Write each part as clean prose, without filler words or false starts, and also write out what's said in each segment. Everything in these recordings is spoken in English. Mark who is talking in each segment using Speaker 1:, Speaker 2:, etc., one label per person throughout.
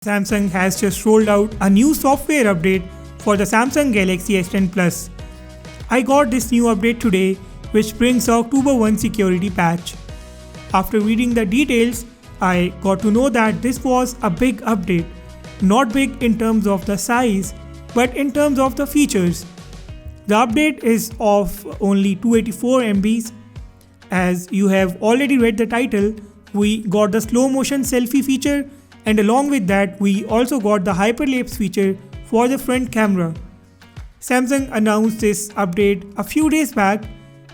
Speaker 1: Samsung has just rolled out a new software update for the Samsung Galaxy S10 Plus. I got this new update today, which brings October 1 security patch. After reading the details, I got to know that this was a big update. Not big in terms of the size, but in terms of the features. The update is of only 284 MBs. As you have already read the title, we got the slow motion selfie feature, and along with that we also got the Hyperlapse feature for the front camera. Samsung announced this update a few days back.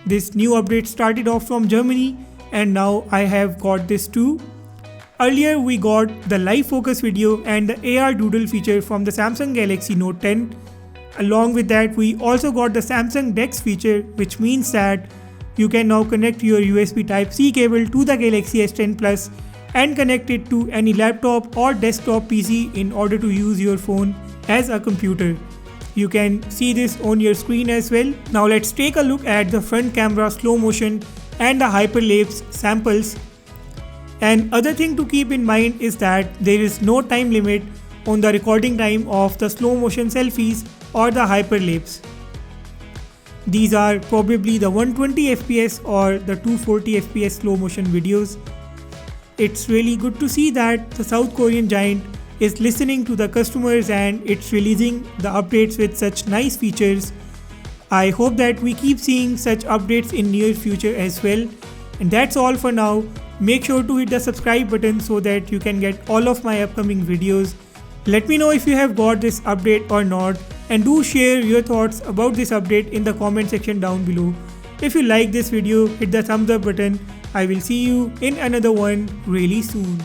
Speaker 1: This new update started off from Germany and now I have got this too. Earlier we got the live focus video and the AR Doodle feature from the Samsung Galaxy Note 10. Along with that we also got the Samsung DeX feature, which means that you can now connect your USB Type-C cable to the Galaxy S10 Plus and connect it to any laptop or desktop PC in order to use your phone as a computer. You can see this on your screen as well. Now let's take a look at the front camera slow motion and the Hyperlapse samples. And other thing to keep in mind is that there is no time limit on the recording time of the slow motion selfies or the Hyperlapse. These are probably the 120 FPS or the 240 FPS slow motion videos. It's really good to see that the South Korean giant is listening to the customers and it's releasing the updates with such nice features. I hope that we keep seeing such updates in near future as well. And that's all for now. Make sure to hit the subscribe button so that you can get all of my upcoming videos. Let me know if you have got this update or not, and do share your thoughts about this update in the comment section down below. If you like this video, hit the thumbs up button. I will see you in another one really soon.